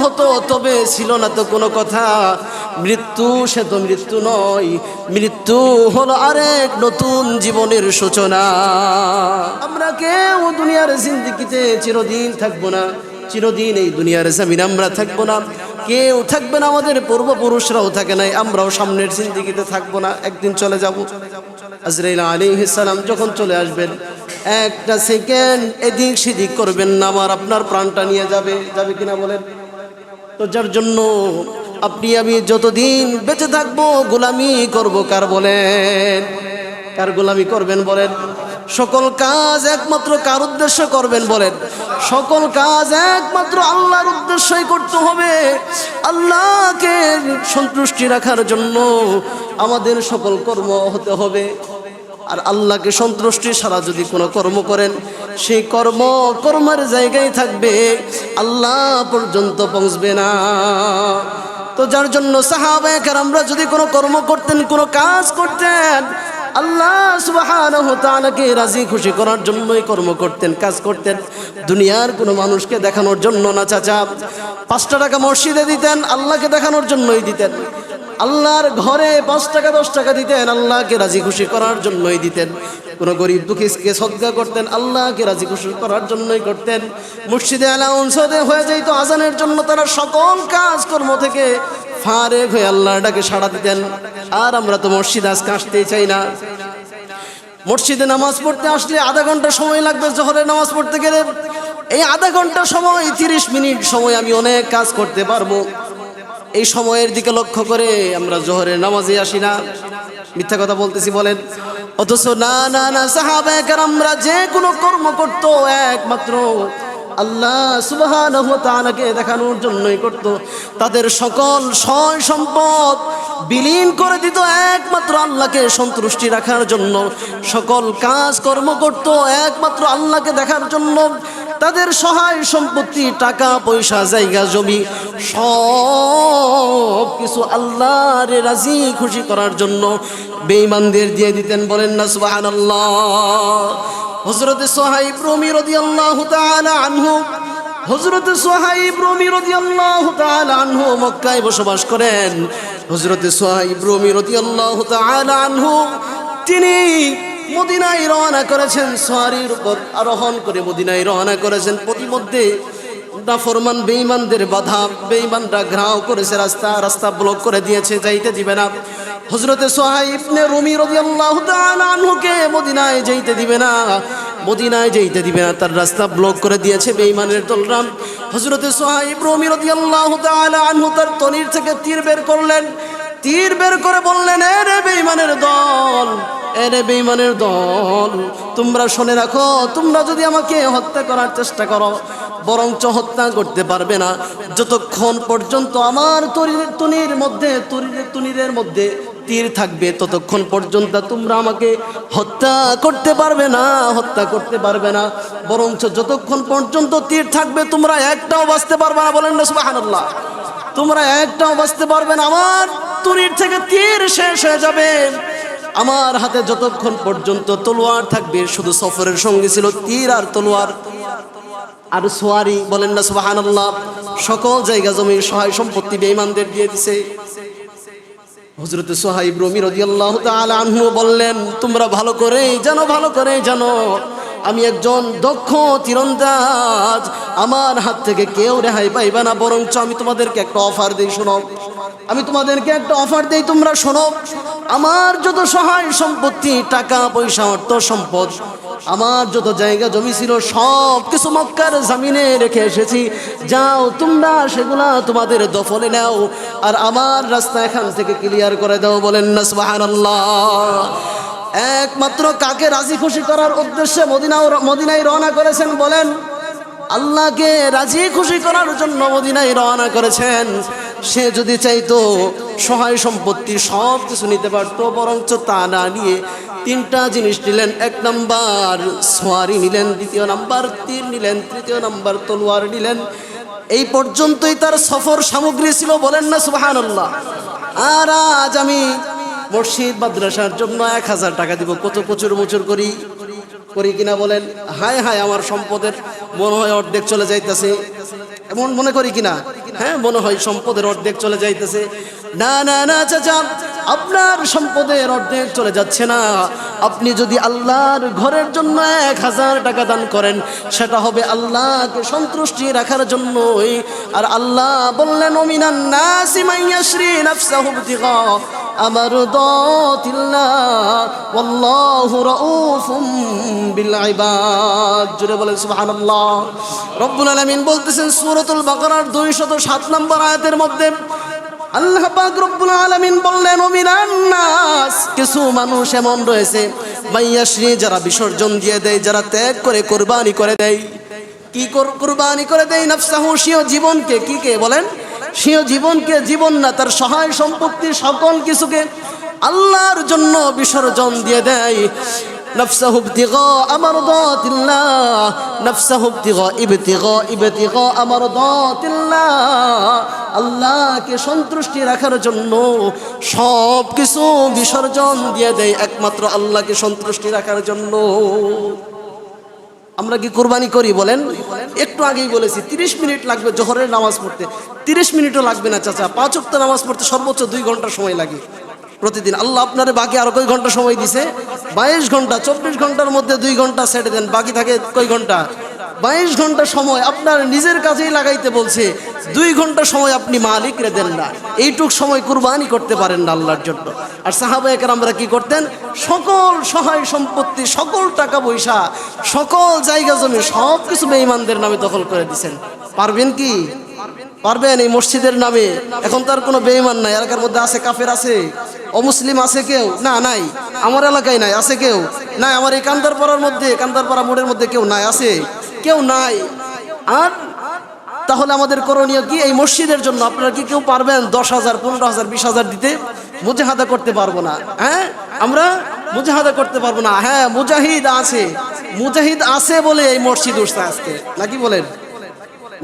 হতো তবে ছিল না তো কোনো কথা। মৃত্যু সে তো মৃত্যু নয়, মৃত্যু হলো আরেক নতুন জীবনের সূচনা। আমরা কেউ দুনিয়ার জিন্দেগিতে চিরদিন থাকবো না, চিরদিন এই দুনিয়ার জমিনে আমরা থাকবো না। কেউ থাকবে না, আমাদের পূর্বপুরুষরাও থাকে নাই, আমরাও সামনের জিন্দেগিতে থাকবো না, একদিন চলে যাব। আজরাইল আলাইহিস সালাম যখন চলে আসবেন, একটা সেকেন্ড এদিক সেদিক করবেন না, আমার আপনার প্রাণটা নিয়ে যাবে, যাবে কিনা বলেন? তো যার জন্য আপনি আমি যতদিন বেঁচে থাকবো গোলামি করব কার বলেন? কার গোলামি করবেন বলেন? সকল কাজ একমাত্র কার উদ্দেশ্য করবেন বলেন? সকল কাজ একমাত্র আল্লাহর উদ্দেশ্যই করতে হবে। আল্লাহকে সন্তুষ্টি রাখার জন্য আমাদের সকল কর্ম হতে হবে। আর আল্লাহকে সন্তুষ্টি ছাড়া যদি কোনো কর্ম করেন, সেই কর্মের জায়গায় থাকবে, আল্লাহ পর্যন্ত পৌঁছবে না। তো যার জন্য সাহাবায়ে কেরামরা যদি কোনো কর্ম করতেন, কোনো কাজ করতেন, আল্লাহ সুবহানাহু ওয়া তাআলাকে রাজি খুশি করার জন্যই কর্ম করতেন, কাজ করতেন। দুনিয়ার কোনো মানুষকে দেখানোর জন্য না। চাচা 5 টাকা মসজিদে দিতেন, আল্লাহকে দেখানোর জন্যই দিতেন। আল্লাহর ঘরে 5 টাকা 10 টাকা দিতেন, আল্লাহকে রাজি খুশি করার জন্যই দিতেন। কোনো গরিব দুঃখীকে সদকা করতেন, আল্লাহকে রাজি খুশি করার জন্যই করতেন। মসজিদে অ্যালাউন্স হয়ে যেত আজানের জন্য, তারা সকল কাজ কর্ম থেকে ফারেক হয়ে আল্লাহর ডাকে সাড়া দিতেন। আর আমরা তো মসজিদে আজকে আসতেই চাই না। মসজিদে নামাজ পড়তে আসলে আধা ঘন্টা সময় লাগবে জোহরের নামাজ পড়তে গেলে। এই আধা ঘন্টা সময়, 30 মিনিট সময় আমি অনেক কাজ করতে পারবো। এই সময়ের দিকে লক্ষ্য করে আমরা জোহরের নামাজে আসি না। মিথ্যা কথা বলতেছি বলেন? অথচ না না না, সাহাবায়ে কেরামরা যে কোনো কর্ম করত একমাত্র আল্লাহ সুবহানাহু ওয়া তাআলাকে দেখানোর জন্যই করত। তাদের সকল সয় সম্পদ বিলীন করে দিত একমাত্র আল্লাহকে সন্তুষ্টি রাখার জন্য। সকল কাজ কর্ম করত একমাত্র আল্লাহকে দেখার জন্য। তাদের সহায় সম্পত্তি, টাকা পয়সা, জায়গা জমি সব কিছু আল্লাহর রাজি খুশি করার জন্য বেঈমানদের দিয়ে দিতেন। বলেন না সুবহানাল্লাহ। হযরত সুহাইব রুমি রাদিয়াল্লাহু তাআলা আনহু, হযরত সুহাইব রুমি রাদিয়াল্লাহু তাআলা আনহু মক্কায় বসবাস করেন। হযরত সুহাইব রুমি রাদিয়াল্লাহু তাআলা আনহু তিনি মদিনায় রওনা করেছেন, সওয়ারির উপর আরোহণ করে মদিনায় রওনা করেছেন। প্রতিমধ্যে নাফরমান বেঈমানদের বাধা, বেঈমানরা ঘেরাও করেছে, রাস্তা ব্লক করে দিয়েছে, যাইতে দিবে না। হযরত সুহাইব ইবনে রুমি রাদিয়াল্লাহু তাআলা আনহুকে মদিনায় যাইতে দিবে না, মদিনায় যাইতে দিবে না, তার রাস্তা ব্লক করে দিয়েছে বেঈমানের দলরা। হযরত সুহাইব রুমি রাদিয়াল্লাহু তাআলা আনহু তার তনির থেকে তীর বের করলেন। তীর বের করে বললেন, এ রে বেঈমানের দল, এরে বেঈমানের দল, তোমরা শুনে রাখো, তোমরা যদি আমাকে হত্যা করার চেষ্টা করো, বরঞ্চ হত্যা করতে পারবে না যতক্ষণ পর্যন্ত আমার তুনিরের মধ্যে তীর থাকবে, ততক্ষণ পর্যন্ত তোমরা আমাকে হত্যা করতে পারবে না, হত্যা করতে পারবে না। বরঞ্চ যতক্ষণ পর্যন্ত তীর থাকবে তোমরা একটাও বাঁচতে পারবে না। বলেন না সুবহানাল্লাহ। তোমরা একটাও বাঁচতে পারবে না, আমার তুনির থেকে তীর শেষ হয়ে যাবে। আমার হাতে যতক্ষণ পর্যন্ত তলোয়ার থাকবে, শুধু সফরের সঙ্গে ছিল তীর আর তলোয়ার আর সোয়ারি। বলেন না সুবহানাল্লাহ। সকল জায়গা জমি সহায় সম্পত্তি বেঈমানদের দিয়ে দিছে। হযরত সুহাইব রুমি রাদিয়াল্লাহু তাআলা আনহু বললেন, তোমরা ভালো করে জানো আমি একজন দক্ষ তীরন্দাজ, আমার হাত থেকে কেউ রেহাই পাইবে না। বরঞ্চ আমি তোমাদেরকে একটা অফার দেই, শোনো, আমি তোমাদেরকে একটা অফার দেই, তোমরা শোনো। আমার যত সহায় সম্পত্তি, টাকা পয়সা, অর্থ সম্পদ, আমার যত জায়গা জমি ছিল সব কিছু মক্কার জমিনে রেখে এসেছি। যাও তোমরা সেগুলা তোমাদের দখলে নাও, আর আমার রাস্তা এখান থেকে ক্লিয়ার করে দাও। বলেন না সুবহানাল্লাহ। একমাত্র কাকে রাজি খুশি করার উদ্দেশ্যে মদিনায় রওনা করেছেন বলেন? আল্লাহকে রাজি খুশি করার জন্য মদিনায় রওনা করেছেন। সে যদি চাইতো সহায় সম্পত্তি সব কিছু নিতে পারতো, বরঞ্চ তা না নিয়ে 3টা জিনিস নিলেন। 1 নাম্বার সোয়ারি নিলেন, 2 নাম্বার তীর নিলেন, 3 নাম্বার তলোয়ার নিলেন। এই পর্যন্তই তার সফর সামগ্রী ছিল। বলেন না সুবহানাল্লাহ। আর আজ আমি মসজিদ মাদ্রাসার জন্য 1000 টাকা দিব, কত প্রচুর মুচুর করি কিনা বলেন? হায় হায়, আমার সম্পদের মনে হয় অর্ধেক চলে যাইতেছে, এমন মনে করি কিনা? হ্যাঁ মনে হয় সম্পদের অর্ধেক চলে যাইতেছে। না না না চাচা, আপনার সম্পদের অর্ধেক চলে যাচ্ছে না। আপনি যদি আল্লাহর ঘরের জন্য 1000 টাকা দান করেন, সেটা হবে আল্লাহকে সন্তুষ্টি রাখার জন্যই। আর আল্লাহ বললেন, মিনান নাসি মান ইয়াশরি নাফসাহু ইবতিগা আমারদাতিল্লাহ ওয়াল্লাহু রাউফুম বিল ইবাদ। জোরে বলেন সুবহানাল্লাহ। রব্বুল আলামিন বলতেছেন সূরাতুল বাকারার 207 নম্বর আয়াতের মধ্যে, আল্লাহ পাক রব্বুল আলামিন বললেন, মিনান নাস, কিছু মানুষ এমন রয়েছে মাইয়াশরি, যারা বিসর্জন দিয়ে দেয়, যারা ত্যাগ করে কুরবানি করে দেয়। কি কুরবানি করে দেয়? নাফসাহু, স্বীয় জীবনকে। কি কে বলেন? স্বীয় জীবনকে, জীবন না তার সহায় সম্পত্তি সকল কিছুকে আল্লাহর জন্য বিসর্জন দিয়ে দেয়। নাফসাহু ইবতিগা আমারদাতিল্লাহ, নাফসাহু ইবতিগা আমারদাতিল্লাহ, আল্লাহকে সন্তুষ্টি রাখার জন্য সব কিছু বিসর্জন দিয়ে দেয় একমাত্র আল্লাহকে সন্তুষ্টি রাখার জন্য। আমরা কি কুরবানি করি বলেন? একটু আগেই বলেছি 30 মিনিট লাগবে জোহরের নামাজ পড়তে। 30 মিনিটও লাগবে না চাচা, 5 ওয়াক্ত নামাজ পড়তে সর্বোচ্চ 2 ঘন্টা সময় লাগে প্রতিদিন। আল্লাহ আপনারে বাকি আরো কয় ঘন্টা সময় দিছে? 22 ঘন্টা। 24 ঘন্টার মধ্যে 2 ঘন্টা ছেড়ে দেন, বাকি থাকে কয় ঘন্টা? 22 ঘন্টা সময় আপনার নিজের কাজেই লাগাইতে বলছে। 2 ঘন্টা সময় আপনি মালিকরে দেন না, এইটুক সময় কুরবানি করতে পারেন না আল্লাহর জন্য। আর সাহাবায়ে কেরামরা কি করতেন? সকল সহায় সম্পত্তি, সকল টাকা পয়সা, সকল জায়গা জমি সব কিছু বেঈমানদের নামে দখল করে দিয়েছেন। পারবেন কি? পারবেন? এই মসজিদের নামে এখন তার কোনো বেঈমান নাই। এলাকার মধ্যে আছে কাফের? আছে। অমুসলিম আছে কেউ? না, নাই। আমার এলাকায় নাই। আছে কেউ? নাই। আমার এই কান্দারপাড়ার মধ্যে, কান্দারপাড়া মোড়ের মধ্যে কেউ নাই? আছে কেউ? নাই। আর তাহলে আমাদের করণীয় কি? এই মসজিদের জন্য আপনারা কি কেউ পারবেন 10,000, 15,000, 20,000 দিতে? মুজাহাদা করতে পারবো না। হ্যাঁ, আমরা মুজাহাদা করতে পারবো না। হ্যাঁ, মুজাহিদ আছে। মুজাহিদ আছে বলে এই মসজিদ উঠছে আজকে, নাকি বলেন?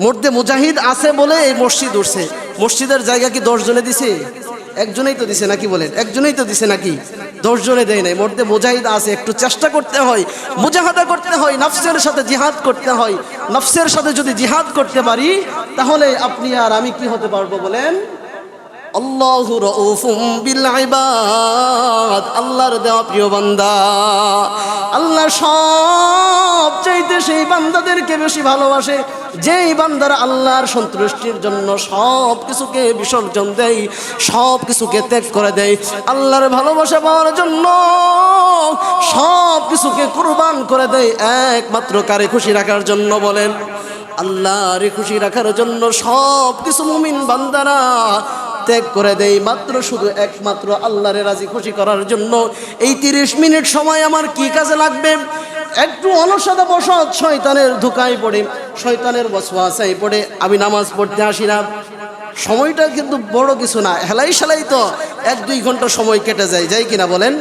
মধ্যে মুজাহিদ আছে বলে এই মসজিদ উঠছে। মসজিদের জায়গা কি 10 জনে দিছে? একজনেই তো দিছে, নাকি বলেন? একজনেই তো দিছে, নাকি? 10 জনে দেয় নাই। মধ্যে মুজাহিদ আছে। একটু চেষ্টা করতে হয়, মুজাহাদা করতে হয়, নফসের সাথে জিহাদ করতে হয়। নফসের সাথে যদি জিহাদ করতে পারি, তাহলে আপনি আর আমি কি হতে পারবো বলেন? আল্লাহু রাউফুম বিল ইবাদ, আল্লাহর দেওয়া প্রিয় বান্দা। আল্লাহ সব চাইতে সেই বান্দাদেরকে বেশি ভালোবাসে যেই বান্দারা আল্লাহর সন্তুষ্টির জন্য সব কিছুকে বিসর্জন দেয়, সব কিছুকে ত্যাগ করে দেয়। আল্লাহর ভালোবাসা পাওয়ার জন্য সব কিছুকে কুরবান করে দেয় একমাত্র কারে খুশি রাখার জন্য বলেন? আল্লাহর খুশি রাখার জন্য সব কিছু মুমিন বান্দারা ত্যাগ করে দেয় মাত্র শুধু একমাত্র আল্লাহরে রাজি খুশি করার জন্য। এই 30 মিনিট সময় আমার কি কাজে লাগবে? একটু অলসতা বসত শয়তানের ধোঁকায় পড়ে, শয়তানের ওয়াসওয়াসায় পড়ে আমি নামাজ পড়তে আসি না। সময়টা কিন্তু বড় কিছু না, হেলাই সেলাই তো 1-2 ঘন্টা সময় কেটে যায়, যাই কিনা বলেন?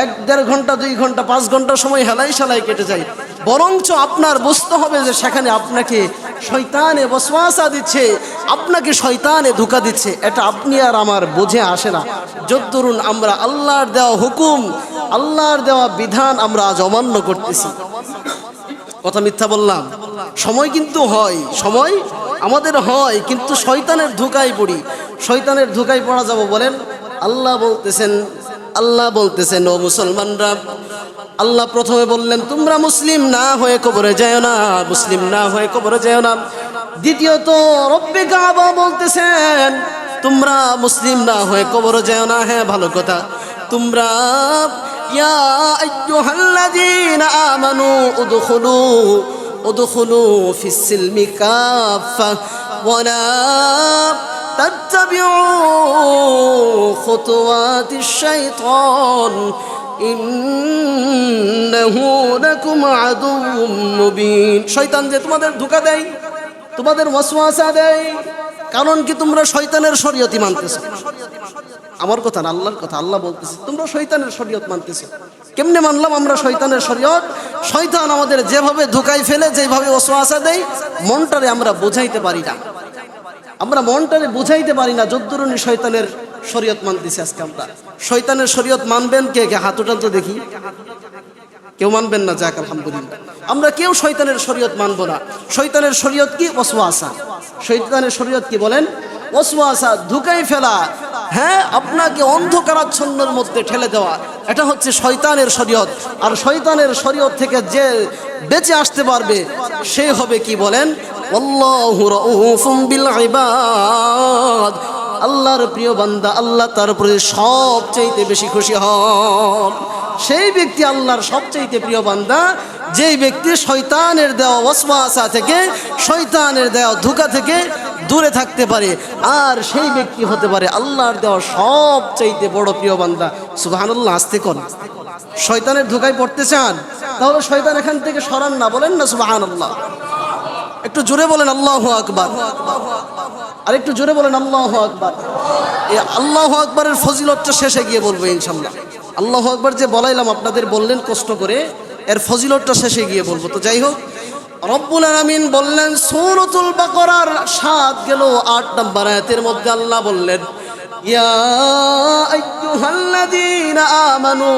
1-1.5 ঘন্টা, 2 ঘন্টা, 5 ঘন্টা সময় হেলাই সেলাই কেটে যায়। বরঞ্চ আপনার বুঝতে হবে যে সেখানে আপনাকে শয়তানে ওয়াসওয়াসা দিচ্ছে, আপনাকে শয়তানে ধোঁকা দিচ্ছে। এটা আপনি আর আমার বুঝে আসে না। যদ্দুরুন আমরা আল্লাহর দেওয়া হুকুম, আল্লাহর দেওয়া বিধান আমরা আজ অমান্য করতেছি। কথা মিথ্যা বললাম? সময় কিন্তু হয়, সময় আমাদের হয়, কিন্তু শয়তানের ধোঁকায় পড়ি। শয়তানের ধোঁকায় পড়া যাব বলেন? আল্লাহ বলতেছেন ও মুসলমানরা, আল্লাহ প্রথমে বললেন তোমরা মুসলিম না হয়ে কবরে যায় না, মুসলিম না হয়ে কবরে যায় না। দ্বিতীয়ত রব্বে কাবা বলতেছেন তোমরা মুসলিম না হয়ে কবরে যায় না। হ্যাঁ, ভালো কথা। তোমরা ইয়া আইয়ুহাল্লাযীনা আমানু উদখুলু ফিস সিলমি কাফা ওয়া লা তাত্তাবিউ খুতুওয়াতিশ শাইতান ইন্নাহু লাকুম আদুউম মুবিন। শয়তান যে তোমাদের ধোঁকা দেয়, তোমাদের ওয়াসওয়াসা দেয়, কারণ কি তোমরা শয়তানের শরীয়তই মানতেছো। আমার কথা না, আল্লাহর কথা। আল্লাহ বলতেছে তোমরা শয়তানের শরীয়ত মানতেছো। কেমনে মানলাম আমরা শয়তানের শরীয়ত? শয়তান আমাদের যেভাবে ধোঁকায় ফেলে, যেভাবে ওয়াসওয়াসা দেয়, মনটারে আমরা বুঝাইতে পারি না। আমরা মনটারে বুঝাইতে পারি না। যদ্দুরুনি শয়তানের শরীয়ত মানতেছি আজকে আমরা। শয়তানের শরীয়ত মানবেন কে? হাত উঠান তো দেখি। কেউ মানবেন না? যাক আলহামদুলিল্লাহ। আমরা কেউ শয়তানের শরীয়ত মানবো না। শয়তানের শরীয়ত কি? ওয়াসওয়াসা। শয়তানের শরীয়ত কি বলেন? ওয়াসওয়াসা, ধোঁকায় ফেলা, হ্যাঁ, আপনাকে অন্ধকারাচ্ছন্নের মধ্যে ঠেলে দেওয়া, এটা হচ্ছে শয়তানের শরীয়ত। আর শয়তানের শরীয়ত থেকে যে বেঁচে আসতে পারবে সে হবে কি বলেন? আল্লাহু রাউফুম বিল ইবাদ, আল্লাহর প্রিয় বান্দা, আল্লাহ তার প্রতি সবচাইতে বেশি খুশি হন। সেই ব্যক্তি আল্লাহর সবচাইতে প্রিয় বান্দা, যেই ব্যক্তি শয়তানের দেওয়া ওয়াসওয়াসা থেকে, শয়তানের দেওয়া ধোঁকা থেকে দূরে থাকতে পারে, আর সেই ব্যক্তি হতে পারে আল্লাহর দেওয়া সবচাইতে বড় প্রিয় বান্দা। সুবহানাল্লাহ, আস্তে কর। শয়তানের ধোঁকায় পড়তে চান? তাহলে শয়তান এখান থেকে সরান না, বলেন না সুবহানাল্লাহ। একটু জোরে বলেন আল্লাহু আকবার, আর একটু জোরে বলেন আল্লাহু আকবার। এই আল্লাহু আকবারের ফজিলতটা শেষে গিয়ে বলবো ইনশাআল্লাহ। আল্লাহু আকবার যে বলাইলাম আপনাদের, বললেন কষ্ট করে, এর ফজিলতটা শেষে গিয়ে বলবো। তো যাই হোক, রব্বুল আলামিন বললেন সূরাতুল বাকারার 7 গেল 8 নম্বর আয়াতের মধ্যে আল্লাহ বললেন, ইয়া আইয়ুহাল্লাযীনা আমানু,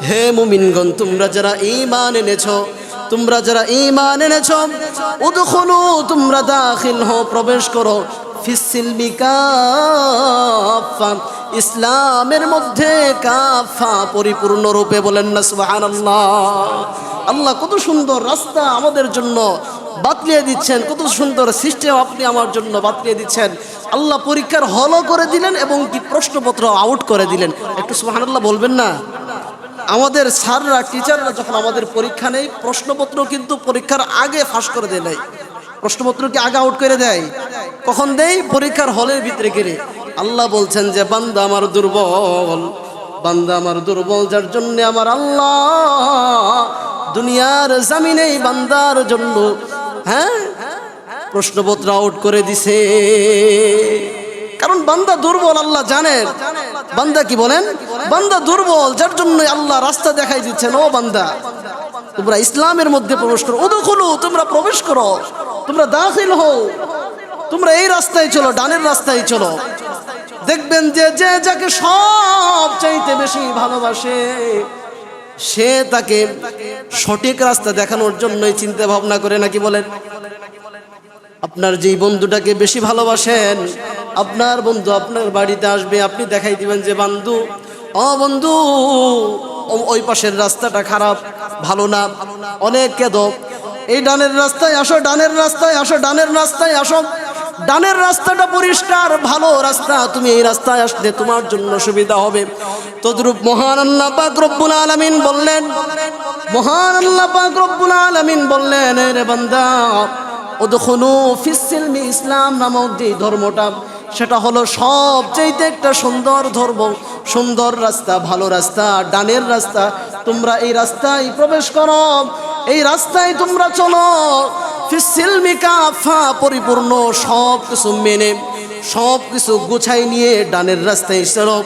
হে মুমিনগণ, তোমরা যারা ঈমান এনেছো, তোমরা যারা ঈমান এনেছো, উদখুলু, তোমরা দাখিল হও, প্রবেশ করো, ফিসসিলমি কাফা, ইসলামের মধ্যে কাফা, পরিপূর্ণ রূপে, বলেন না সুবহানাল্লাহ। আল্লাহ কত সুন্দর রাস্তা আমাদের জন্য বাতলিয়ে দিচ্ছেন, কত সুন্দর সিস্টেম আপনি আমার জন্য বাতলিয়ে দিচ্ছেন। আল্লাহ পরীক্ষার হলও করে দিলেন এবং কি প্রশ্নপত্র আউট করে দিলেন। একটু সুবহানাল্লাহ বলবেন না? আমাদের স্যাররা, টিচাররা যখন আমাদের পরীক্ষা নেই, প্রশ্নপত্র কিন্তু পরীক্ষার আগে ফাঁস করে দেয় নাই। প্রশ্নপত্র কি আগে আউট করে দেয়? কখন দেয়? পরীক্ষার হলের ভিতরে গেলে। আল্লাহ বলছেন যে বান্দা আমার দুর্বল, বান্দা আমার দুর্বল, যার জন্য আমার আল্লাহ দুনিয়ার জামিনে বান্দার জন্য, হ্যাঁ, প্রশ্নপত্র আউট করে দিছে। কারণ বান্দা দুর্বল, আল্লাহ জানেন। বান্দা কি বলেন? বান্দা দুর্বল, যার জন্য আল্লাহ রাস্তা দেখাই দিচ্ছেন, ও বান্দা তোমরা ইসলামের মধ্যে প্রবেশ করো, উদখুলু, তোমরা প্রবেশ করো, তোমরা দাখিল হও, তোমরা এই রাস্তায় চলো, ডানের রাস্তায় চলো। দেখবেন যে যে যাকে সব চাইতে বেশি ভালোবাসে, সে তাকে সঠিক রাস্তা দেখানোর জন্যই চিন্তা ভাবনা করে, নাকি বলেন? আপনার যেই বন্ধুটাকে বেশি ভালোবাসেন, আপনার বন্ধু আপনার বাড়িতে আসবে, আপনি দেখাই দিবেন যে বন্ধু, ও বন্ধু, ওই পাশের রাস্তাটা খারাপ, ভালো না, অনেক কেদব, এই ডানের রাস্তায় আসো, ডানের রাস্তায় আসো, ডানের রাস্তায় আসো, ডানের রাস্তাটা পরিষ্কার, ভালো রাস্তা, তুমি এই রাস্তায় আসলে তোমার জন্য সুবিধা হবে। তদ্রূপ মহান আল্লাহ পাক রব্বুল আলামিন বললেন, মহান আল্লাহ পাক রব্বুল আলামিন বললেন, রে বান্দা, উদখুলু ফিসসিলমি, ইসলাম নামক যে ধর্মটা, সেটা হলো সবচেয়ে একটা সুন্দর ধর্ম, সুন্দর রাস্তা, ভালো রাস্তা, ডানের রাস্তা। তোমরা এই রাস্তায় প্রবেশ করো, এই রাস্তায় তোমরা চলো, ফিসসিলমি কাফা, পরিপূর্ণ সব কিছু মেনে, সব কিছু গুছাই নিয়ে ডানের রাস্তায় চলো।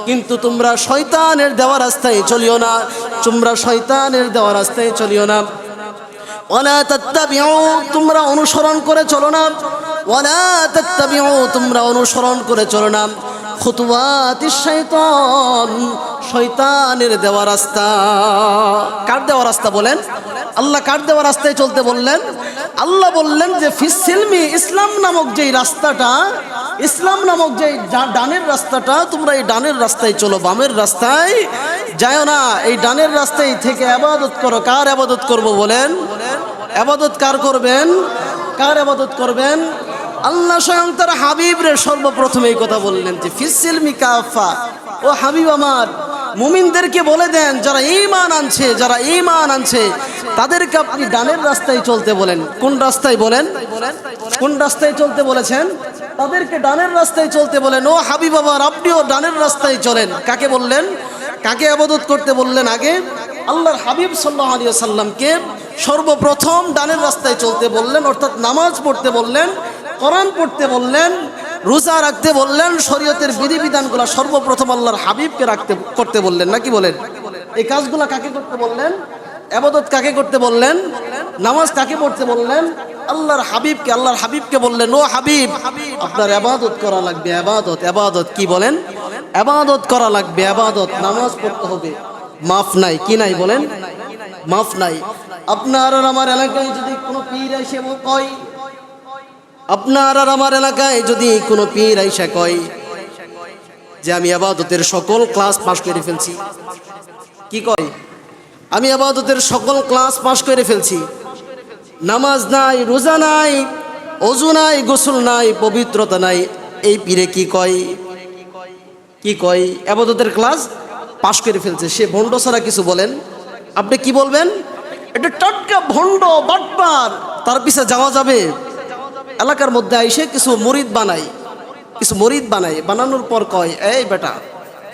কিন্তু তোমরা শয়তানের দেওয়া রাস্তায় চলিও না, তোমরা শয়তানের দেওয়া রাস্তায় চলিও না। ওয়ালা তাত্তাবিউ, তোমরা অনুসরণ করে চলো না, ওয়ালা তাত্তাবিউ, তোমরা অনুসরণ করে চলো না, খুতুওয়াতিশ শাইতান, শয়তানের দেওয়া রাস্তা। কার দেওয়া রাস্তা বলেন? আল্লাহ কার দেওয়া রাস্তায় চলতে বললেন? আল্লাহ বললেন যে ফিসসিলমি, ইসলাম নামক যেই রাস্তাটা, ইসলাম নামক যেই ডানের রাস্তাটা, তোমরা এই ডানের রাস্তায় চলো, বামের রাস্তায় যাও না। এই ডানের রাস্তায় থেকে ইবাদত করো। কার ইবাদত করব বলেন? ইবাদত কার করবেন? কার ইবাদত করবেন? আল্লাহ স্বয়ং তার হাবিব রে সর্বপ্রথম এই কথা বললেন যে ফিসসিলমি কাফা, ও হাবিব আমার, মুমিনদেরকে বলে দেন, যারা ঈমান আনছে, যারা ঈমান আনছে তাদেরকে আপনি ডানের রাস্তায় চলতে বলেন। কোন রাস্তায় বলেন? কোন রাস্তায় চলতে বলেছেন? তাদেরকে ডানের রাস্তায় চলতে বলেন। ও হাবিব আমার, আপনিও ডানের রাস্তায় চলেন। কাকে বললেন? কাকে ইবাদত করতে বললেন? আগে আল্লাহর হাবিব সাল্লাল্লাহু আলাইহি ওয়াসাল্লামকে সর্বপ্রথম ডানের রাস্তায় চলতে বললেন, অর্থাৎ নামাজ পড়তে বললেন, কোরআন পড়তে বললেন, রোজা রাখতে বললেন, শরীয়তের বিধিবিধানগুলো সর্বপ্রথম আল্লাহর হাবিবকে করতে বললেন, নাকি বলেন? এই কাজগুলো কাকে করতে বললেন? ইবাদত কাকে করতে বললেন? নামাজ কাকে পড়তে বললেন? আল্লাহর হাবিবকে। আল্লাহর হাবিবকে বললেন, ও হাবিব, আপনার ইবাদত করা লাগবে। ইবাদত, ইবাদত কি বলেন? ইবাদত করা লাগবে, ইবাদত, নামাজ পড়তে হবে। মাফ নাই, কি নাই বলেন? মাফ নাই। আপনার আর আমার এলাকায় যদি কোনো পীর এসে কয়, আপনার আর আমার এলাকায় যদি কোনো পীর আইসা কয় যে আমি ইবাদতের সকল ক্লাস পাশ করে ফেলছি, কি কয়? আমি ইবাদতের সকল ক্লাস পাশ করে ফেলছি, নামাজ নাই, রোজা নাই, ওযু নাই, গোসল নাই, পবিত্রতা নাই, এই পীরে কি কয়? কি কয়? ইবাদতের ক্লাস পাশ করে ফেলছে। সে ভণ্ড ছাড়া কিছু বলেন, আপনি কি বলবেন? এটা টাটকা ভণ্ড, বাটপার, তার পিছে যাওয়া যাবে? এলাকার মধ্যে আইসে কিছু মুরিদ বানাই, কিছু মুরিদ বানাই, বানানোর পর কয়, এই বেটা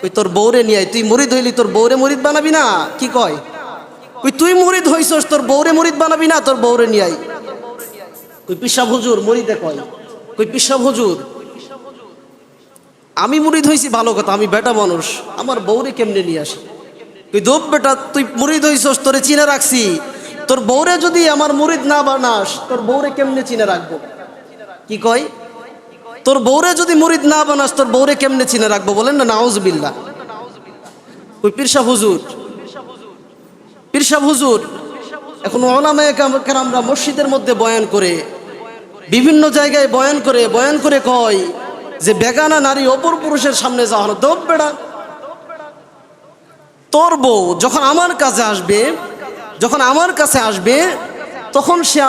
ওই তোর বউরে নিয়ে আয়, তুই মুরিদ হইলি তোর বউরে মুরিদ বানাবি না? কি কয়? ওই তুই মুরিদ হইছস, তোর বউরে মুরিদ বানাবি না? তোর বউরে নিয়ে আয়। ওই পিসাব হুজুর মুরিদে কয়, ওই পিসাব হুজুর আমি মুরিদ হইছি ভালো কথা, আমি বেটা মানুষ, আমার বউরে কেমনে নিয়ে আসি? তুই দোপ বেটা, তুই মুরিদ হইছস, তোরে চিনে রাখছি, তোর বউরে যদি আমার মুরিদ না বানাস, তোর বউরে কেমনে চিনে রাখবো? কি কয়? তোর বউরে যদি মুরিদ না বানাস, তোর বউরে কেমনে চিনে রাখবো? বলেন না নাউজুবিল্লাহ। ওই পীরসাহ হুজুর, পীরসাহ হুজুর এখন উলামায়ে কেরামরা মসজিদের মধ্যে বয়ান করে, বিভিন্ন জায়গায় বয়ান করে কয় যে বেগানা নারী অপর পুরুষের সামনে যাওয়া হলো। দোপ বেড়া, তোর বউ যখন আমার কাছে আসবে, যখন আমার কাছে আসবে, তখন সে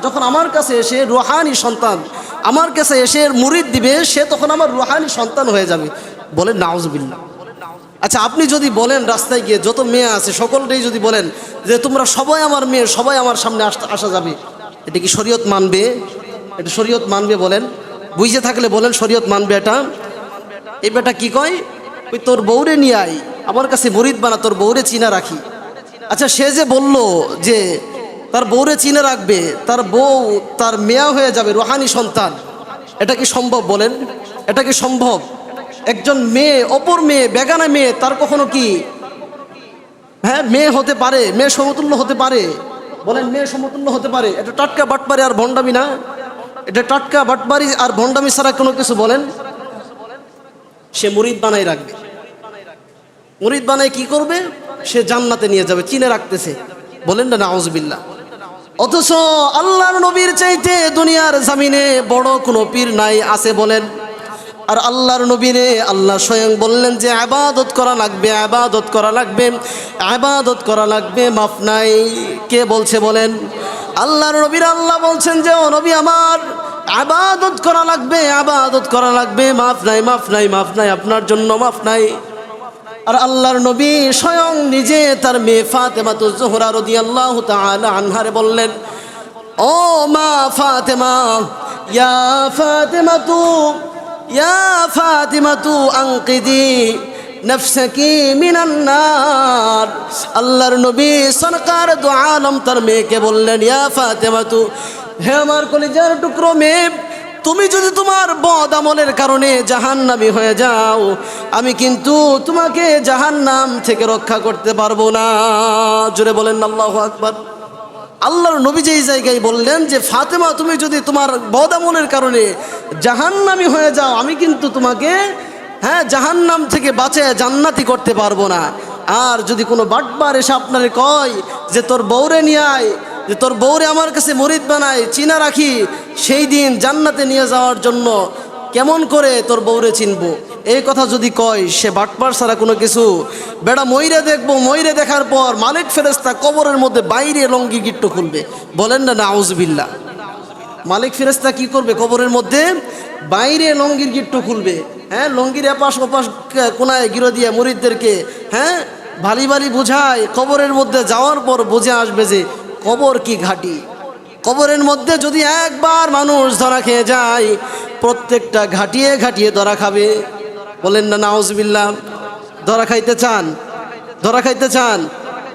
যখন আমার কাছে এসে রুহানি সন্তান, আমার কাছে এসে মুরিদ দিবে, সে তখন আমার রুহানি সন্তান হয়ে যাবে। বলেন নাউজুবিল্লাহ। আচ্ছা আপনি যদি বলেন রাস্তায় গিয়ে যত মেয়ে আছে সকলটাই যদি বলেন যে তোমরা সবাই আমার মেয়ে, সবাই আমার সামনে আসা যাবে, এটা কি শরীয়ত মানবে? এটা শরীয়ত মানবে? বলেন, বুঝে থাকলে বলেন শরীয়ত মানবে এটা? এই বেটা কি কয়? ওই তোর বউরে নিয়ে আয়, আমার কাছে মুরিদ বানা, তোর বউরে চিনা রাখি। আচ্ছা সে যে বলল যে তার বউরে চিনে রাখবে, তার বউ তার মেয়া হয়ে যাবে, রুহানি সন্তান, এটা কি সম্ভব? বলেন, এটা কি সম্ভব? একজন মেয়ে অপর মেয়ে, বেগানা মেয়ে, তার কখনো কি মেয়ে হতে পারে? মেয়ে সমতুল্য হতে পারে? বলেন মেয়ে সমতুল্য হতে পারে? এটা টাটকা বাটপারি আর ভণ্ডামি না? এটা টাটকা বাটপারি আর ভণ্ডামি ছাড়া কোনো কিছু? বলেন, সে মুরিদ বানাই রাখবে, মুরিদ বানাই কি করবে? সে জান্নাতে নিয়ে যাবে, চিনে রাখতেছে। বলেন না নাউজুবিল্লাহ। অথচ আল্লাহর নবীর চাইতে দুনিয়ার জামিনে বড় কোনো পীর নাই, আছে বলেন? আর আল্লাহর নবীরে আল্লাহ স্বয়ং বললেন যে ইবাদত করা লাগবে, ইবাদত করা লাগবে, ইবাদত করা লাগবে, মাফ নাই। কে বলছে? বলেন আল্লাহর নবীর আল্লাহ বলছেন যে ও নবী আমার, ইবাদত করা লাগবে, ইবাদত করা লাগবে, মাফ নাই, মাফ নাই, মাফ নাই, আপনার জন্য মাফ নাই। আর আল্লাহর নবী স্বয়ং নিজে তার মেয়ে ফাতেমাতুজ জোহরা রাদিয়াল্লাহু তাআলা আনহারে বললেন, ও মা ফাতেমা, ইয়া ফাতেমাতু, ইয়া ফাতিমাতু আনকিদি নফসাকি মিনান নার। আল্লাহর নবী সরকার দু আলম তার মেয়েকে বললেন, ইয়া ফাতিমাতু, হে আমার কলিজার টুকরো মেয়ে, তুমি যদি তোমার বদ আমলের কারণে জাহান্নামী হয়ে যাও, আমি কিন্তু তোমাকে জাহান্নাম থেকে রক্ষা করতে পারবো না। জোরে বলেন আল্লাহু আকবার। আল্লাহর নবী যেই জায়গায় বললেন যে ফাতেমা, তুমি যদি তোমার বদ আমলের কারণে জাহান্নামী হয়ে যাও, আমি কিন্তু তোমাকে জাহান্নাম থেকে বাঁচিয়ে জান্নাতি করতে পারবো না। আর যদি কোনো বাটবার এসে আপনারে কয় যে তোর বউরে নিয়ে আয়, যে তোর বউরে আমার কাছে মুরিদ বানায়, চিনা রাখি, সেই দিন জান্নাতে নিয়ে যাওয়ার জন্য কেমন করে তোর বউরে চিনবো, এই কথা যদি কয়, সে বাটপার ছাড়া কোনো কিছু। বেড়া ময়রে দেখবো, ময়রে দেখার পর মালিক ফেরেশতা কবরের মধ্যে বাইরে লঙ্গি গিট্টু খুলবে। বলেন না নাউজুবিল্লাহ। মালিক ফেরেশতা কি করবে? কবরের মধ্যে বাইরে লঙ্গির গিট্টু খুলবে। লঙ্গির এপাশ ওপাশ কোনায় গিরো দিয়ে মুরিদদেরকে ভালি ভালি বুঝায়। কবরের মধ্যে যাওয়ার পর বুঝে আসবে যে কবর কি ঘাটি। কবরের মধ্যে যদি একবার মানুষ ধরা খেয়ে যায়, প্রত্যেকটা ঘাটিয়ে ঘাটিয়ে ধরা খাবে। বলেন না নাউজুবিল্লাহ। ধরা খাইতে চান? ধরা খাইতে চান?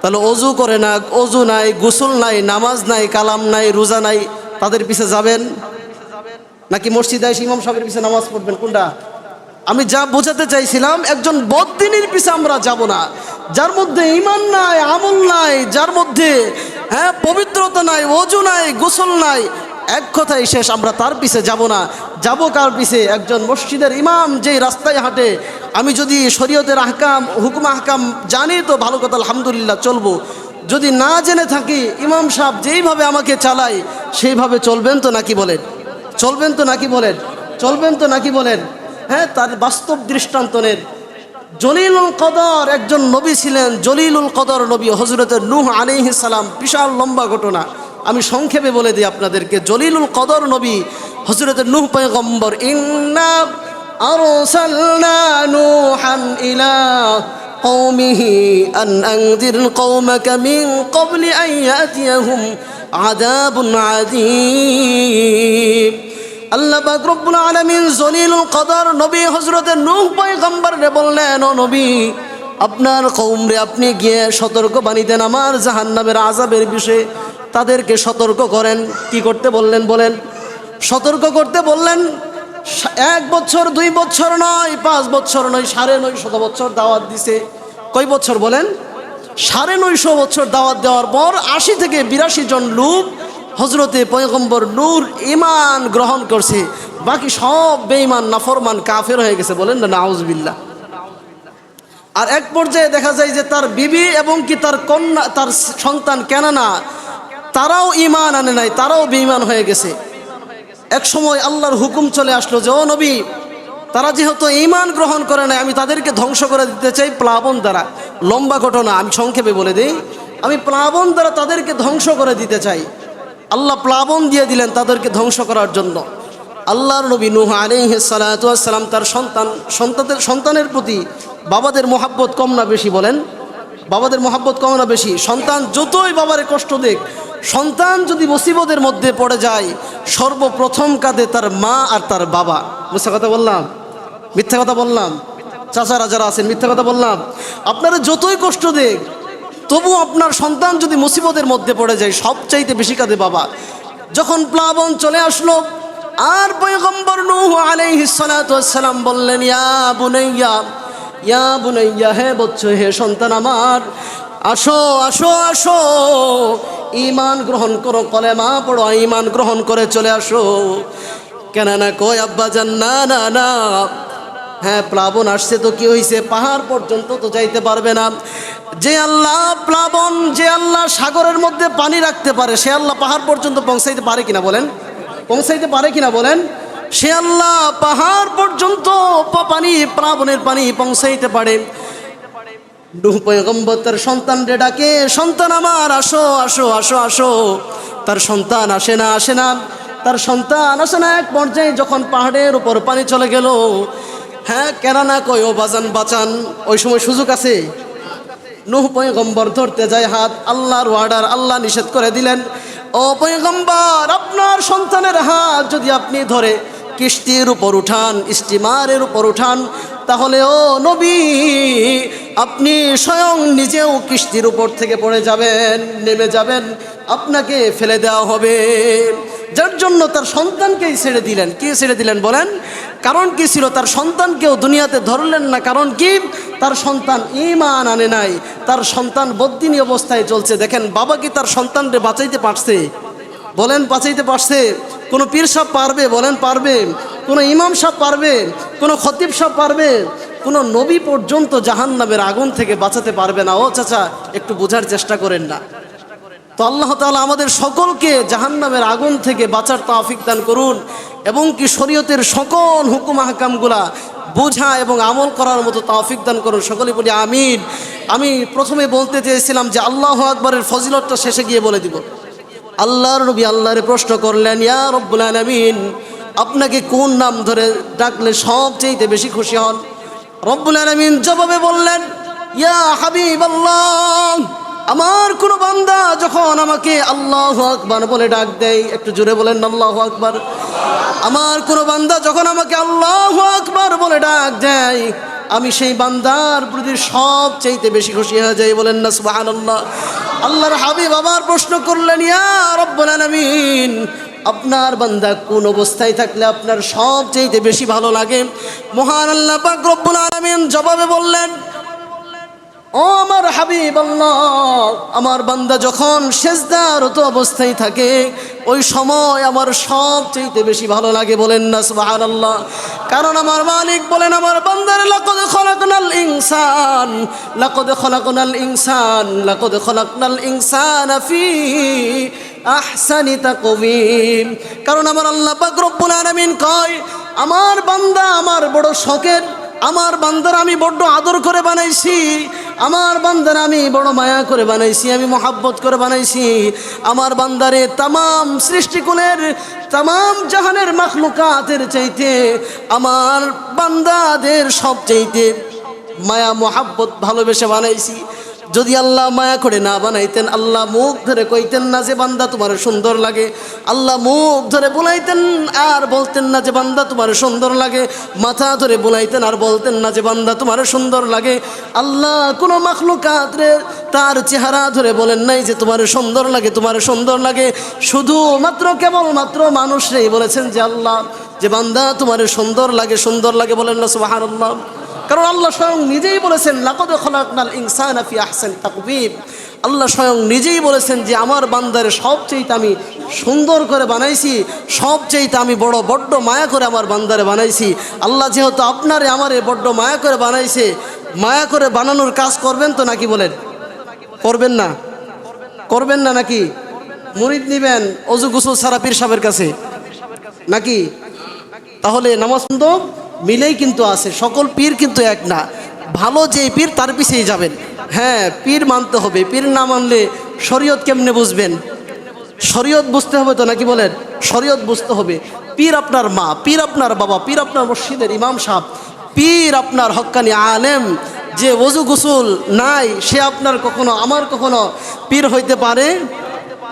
তাহলে অজু করে না, অজু নাই, গোসল নাই, নামাজ নাই, কালাম নাই, রোজা নাই, তাদের পিছে যাবেন? নাকি মসজিদে এসে ইমাম সাহেবের পিছে নামাজ পড়বেন? কোনটা? আমি যা বোঝাতে চাইছিলাম, একজন বদ্দিনীর পিছে আমরা যাব না, যার মধ্যে ঈমান নাই, আমল নাই, যার মধ্যে পবিত্রতা নাই, ওযু নাই, গোসল নাই, এক কথাই শেষ, আমরা তার পিছে যাব না। যাব কার পিছে? একজন মসজিদের ইমাম যেই রাস্তায় হাঁটে, আমি যদি শরীয়তের আহকাম, হুকুম আহকাম জানি তো ভালো কথা, আলহামদুলিল্লাহ চলবো। যদি না জেনে থাকি, ইমাম সাহেব যেইভাবে আমাকে চালায় সেইভাবে চলবেন তো নাকি? বলেন চলবেন তো নাকি বলেন? চলবেন তো নাকি বলেন? হ্যাঁ, তার বাস্তব দৃষ্টান্তনের জলিলুল কদর একজন নবী ছিলেন, জলিলুল কদর নবী হযরত নূহ আলাইহিস সালাম। বিশাল লম্বা ঘটনা, আমি সংক্ষেপে বলে দিই আপনাদেরকে। জলিলুল কদর নবী হযরত নূহ পয়গম্বর। ইন্না আরসালনা নূহান ইলা কওমিহি আন আনযির কওমাকা মিন ক্বাবলি আন ইয়াতিয়াহুম আযাবুন আযীম। আল্লাহ পাক রব্বুল আলামিন জলিলুল কদর নবী হযরত নূহ পয়গম্বরকে বললেন, ও নবী, আপনার কওমরে আপনি গিয়ে সতর্ক বাণী দেন আমার জাহান্নামের আযাবের বিষয়ে, তাদেরকে সতর্ক করেন। কি করতে বললেন বলেন? সতর্ক করতে বললেন। 1 বছর 2 বছর নয়, 5 বছর নয়, 950 বছর দাওয়াত দিছে। কয় বছর বলেন? 950 বছর দাওয়াত দেওয়ার পর 80 থেকে 82 জন লোক হযরতে পয়গম্বর নূর ঈমান গ্রহণ করছে, বাকি সব বেঈমান নাফরমান কাফের হয়ে গেছে। বলেন না নাউজুবিল্লাহ। আর এক পর্যায়ে দেখা যায় যে তার বিবি এবং কি তার কন্যা, তার সন্তান কেনানা, তারাও ঈমান আনে নাই, তারাও বেঈমান হয়ে গেছে। এক সময় আল্লাহর হুকুম চলে আসলো যে, ও নবী, তারা যেহেতু ঈমান গ্রহণ করে নাই, আমি তাদেরকে ধ্বংস করে দিতে চাই প্লাবন দ্বারা। লম্বা ঘটনা, আমি সংক্ষেপে বলে দিই। আমি প্লাবন দ্বারা তাদেরকে ধ্বংস করে দিতে চাই। আল্লাহ প্লাবন দিয়ে দিলেন তাদেরকে ধ্বংস করার জন্য। আল্লাহর নবী নূহ আলাইহিস সালাতু ওয়াস সালাম তার সন্তানের প্রতি বাবাদের মহাব্বত কম না বেশি বলেন? বাবাদের মহাব্বত কম না বেশি? সন্তান যতই বাবারে কষ্ট দেখ, সন্তান যদি মুসিবতের মধ্যে পড়ে যায়, সর্বপ্রথম কাঁদে তার মা আর তার বাবা। মিথ্যা কথা বললাম? মিথ্যা কথা বললাম? চাচারা যারা আছেন, মিথ্যা কথা বললাম? আপনারা যতই কষ্ট দেখ, তবু আপনার সন্তান যদি মুসিবতের মধ্যে পড়ে যায়, সবচাইতে বেশি কাঁদে বাবা। যখন প্লাবন চলে আসলো, আর পয়গম্বর নূহ আলাইহিস সালাতু ওয়াস সালাম বললেন, ইয়া বুনাইয়া, ইয়া বুনাইয়া, হে বৎস, হে সন্তান আমার, আসো আসো আসো, ঈমান গ্রহণ করো, কলেমা পড়ো, ঈমান গ্রহণ করে চলে আসো। কেননা কয় আব্বা জান, না না না, হ্যাঁ প্লাবন আসছে তো কি হয়েছে, পাহাড় পর্যন্ত তো যাইতে পারবে না। যে আল্লাহ প্লাবন, যে আল্লাহ সাগরের মধ্যে পানি রাখতে পারে, সে আল্লাহ পাহাড় পর্যন্ত পৌঁছাইতে পারে কিনা বলেন? পৌঁছাইতে পারে কিনা বলেন? সে আল্লাহ পাহাড় পর্যন্ত পানি, প্লাবনের পানি পৌঁছাইতে পারে। নূহ পয়গম্বর তার সন্তানকে ডাকে, সন্তান আমার আসো আসো আসো আসো। তার সন্তান আসে না, আসে না, তার সন্তান আসে না। এক পর্যায়ে যখন পাহাড়ের উপর পানি চলে গেল, হ্যাঁ কেননা কয়, ও বাজান বাঁচান, ওই সময় সুযোগ আছে। নূহ পয়গম্বর ধরতে যায় হাত, আল্লাহর ওয়ার্ডার, আল্লাহ নিষেধ করে দিলেন, ও পয়গম্বর, আপনার সন্তানের হাত যদি আপনি ধরে কিস্তির উপর উঠান, স্টিমারের উপর উঠান, তাহলে ও নবী, আপনি স্বয়ং নিজেও কিস্তির উপর থেকে পড়ে যাবেন, নেমে যাবেন, আপনাকে ফেলে দেওয়া হবে। যার জন্য তার সন্তানকেই ছেড়ে দিলেন। কি ছেড়ে দিলেন বলেন? কারণ কি ছিল? তার সন্তানকেও দুনিয়াতে ধরলেন না। কারণ কি? তার সন্তান ঈমান আনে নাই, তার সন্তান বদ্দিনী অবস্থায় চলছে। দেখেন, বাবা কি তার সন্তানকে বাঁচাইতে পারছে? বলেন বাঁচাইতে পারছে? কোনো পীর সাহেব পারবে? বলেন পারবে? কোনো ইমাম সাহেব পারবে? কোনো খতিব সাহেব পারবে? কোনো নবী পর্যন্ত জাহান্নামের আগুন থেকে বাঁচাতে পারবে না। ও চাচা, একটু বোঝার চেষ্টা করেন না। তো আল্লাহ তাআলা আমাদের সকলকে জাহান্নামের আগুন থেকে বাঁচার তৌফিক দান করুন, এবং কি শরীয়তের সকল হুকুম আহকামগুলা বোঝা এবং আমল করার মতো তৌফিক দান করুন। সকলে বলি আমিন। আমি প্রথমে বলতে চেয়েছিলাম যে আল্লাহু আকবারের ফজিলতটা শেষে গিয়ে বলে দিব। আল্লাহর নবী আল্লাহরে প্রশ্ন করলেন, ইয়া রব্বুল আলামিন, আপনাকে কোন নাম ধরে ডাকলে সবচেয়ে বেশি খুশি হন? রব্বুল আলামিন জবাবে বললেন, ইয়া হাবিবাল্লাহ, আমার কোন বান্দা যখন আমাকে আল্লাহু আকবার বলে ডাক দেয়, একটু জোরে বলেন আল্লাহু আকবার। আমার কোন বান্দা যখন আমাকে আল্লাহু আকবার বলে ডাক দেয়, আমি সেই বান্দার প্রতি সবচেয়ে বেশি খুশি হয়ে যাই। বলেন না সুবহানাল্লাহ। আল্লাহর হাবিব আবার প্রশ্ন করলেন, ইয়া রব্বুল আলামিন, আপনার বান্দা কোন অবস্থায় থাকলে আপনার সবচেয়ে বেশি ভালো লাগে? মহান আল্লাহ পাক রব্বুল আলামিন জবাবে বললেন, ও আমার হাবিব আল্লাহ, আমার বান্দা যখন সিজদারত অবস্থায় থাকে, ওই সময় আমার সবচেয়ে বেশি ভালো লাগে। বলেন না সুবহানাল্লাহ। কারণ আমার মালিক বলেন, আমার বান্দার লাকাদ খলাকনাল ইনসান, লাকাদ খলাকনাল ইনসান, লাকাদ খলাকনাল ইনসানা ফি আহসানি তাকওয়িম। কারণ আমার আল্লাহ পাক রব্বুল আলামিন কয়, আমার বান্দা আমার বড় শখের, আমার বান্দার আমি বড্ড আদর করে বানাইছি, আমার বান্দার আমি বড় মায়া করে বানাইছি, আমি মহাব্বত করে বানাইছি। আমার বান্দারে তামাম সৃষ্টিকুলের, তামাম জাহানের মাখলুকাতের চাইতে আমার বান্দাদের সব চাইতে মায়া মহাব্বত ভালোবেসে বানাইছি। যদি আল্লাহ মায়া করে না বানাইতেন, আল্লাহ মুখ ধরে কইতেন না যে বান্দা তোমার সুন্দর লাগে, আল্লাহ মুখ ধরে বুলাইতেন আর বলতেন না যে বান্দা তোমার সুন্দর লাগে, মাথা ধরে বুলাইতেন আর বলতেন না যে বান্দা তোমার সুন্দর লাগে। আল্লাহ কোনো মাখলুকাত রে তার চেহারা ধরে বলেন নাই যে তোমার সুন্দর লাগে, তোমার সুন্দর লাগে। শুধুমাত্র কেবলমাত্র মানুষরাই বলেছেন যে আল্লাহ, যে বান্দা তোমার সুন্দর লাগে, সুন্দর লাগে। বলেন না সুবহানাল্লাহ। কারণ আল্লাহ স্বয়ং নিজেই বলেছেন, লাকাদ খলাকনাল ইনসানা ফি আহসানি তাকওয়িম। আল্লাহ স্বয়ং নিজেই বলেছেন যে আমার বান্দারে সবচেয়ে আমি সুন্দর করে বানাইছি, সবচেয়ে আমি বড্ড মায়া করে আমার বান্দারে বানাইছি। আল্লাহ যেহেতু আপনারে আমারে বড্ড মায়া করে বানাইছে, মায়া করে বানানোর কাজ করবেন তো নাকি? বলেন করবেন না? করবেন না নাকি? মুরিদ নিবেন অজু গোসল ছাড়া পীর সাহেবের কাছে নাকি? তাহলে নামাজ তো মিলেই কিন্তু আছে, সকল পীর কিন্তু এক না। ভালো যে পীর তার পিছেই যাবেন। হ্যাঁ, পীর মানতে হবে, পীর না মানলে শরীয়ত কেমনে বুঝবেন? শরীয়ত বুঝতে হবে তো নাকি? বলেন শরীয়ত বুঝতে হবে। পীর আপনার মা, পীর আপনার বাবা, পীর আপনার মসজিদের ইমাম সাহেব, পীর আপনার হক্কানি আলেম। যে ওযু গোসল নাই সে আপনার কখনো, আমার কখনো পীর হইতে পারে?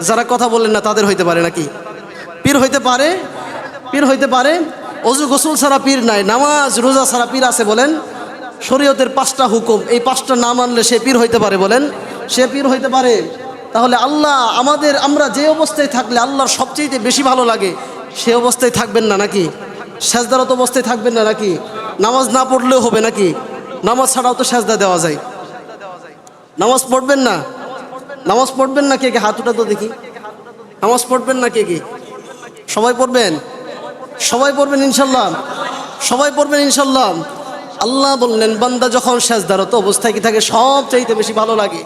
যারা কথা বলেন না তাদের হইতে পারে নাকি? পীর হইতে পারে? পীর হইতে পারে? অজু গোসল ছাড়া পীর নাই, নামাজ রোজা ছাড়া পীর আছে? বলেন শরীয়তের 5টা হুকুম, এই 5টা না মানলে সে পীর হইতে পারে? বলেন সে পীর হইতে পারে? তাহলে আল্লাহ আমাদের, আমরা যে অবস্থায় থাকলে আল্লাহর সবচেয়ে বেশি ভালো লাগে সে অবস্থায় থাকবেন না নাকি? সেজদারত অবস্থায় থাকবেন না নাকি? নামাজ না পড়লেও হবে নাকি? নামাজ ছাড়াও তো সেজদা দেওয়া যায়। নামাজ পড়বেন না? নামাজ পড়বেন না? কে কে হাত উঠা তো দেখি। নামাজ পড়বেন না কে কে? সবাই পড়বেন? সবাই পড়বেন ইনশাল্লাহ? সবাই পড়বেন ইনশাল্লাহ? আল্লাহ বললেন বান্দা যখন সেজদারত অবস্থায় কি থাকে সবচাইতে বেশি ভালো লাগে?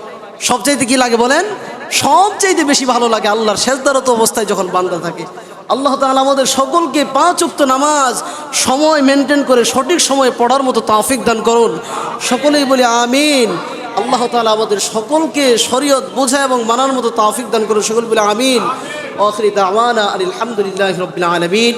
সবচাইতে কি লাগে? বলেন সবচাইতে বেশি ভালো লাগে আল্লাহর সেজদারত অবস্থায় যখন বান্দা থাকে। আল্লাহ তাআলা আমাদের সকলকে 5 ওয়াক্ত নামাজ সময় মেনটেন করে সঠিক সময়ে পড়ার মতো তৌফিক দান করুন। সকলেই বলি আমিন। আল্লাহ তাআলা আমাদের সকলকে শরীয়ত বোঝা এবং মানার মতো তৌফিক দান করুন। সকল বলি আমিন। আখিরি দাওয়ানা আলহামদুলিল্লাহি রাব্বিল আলামিন।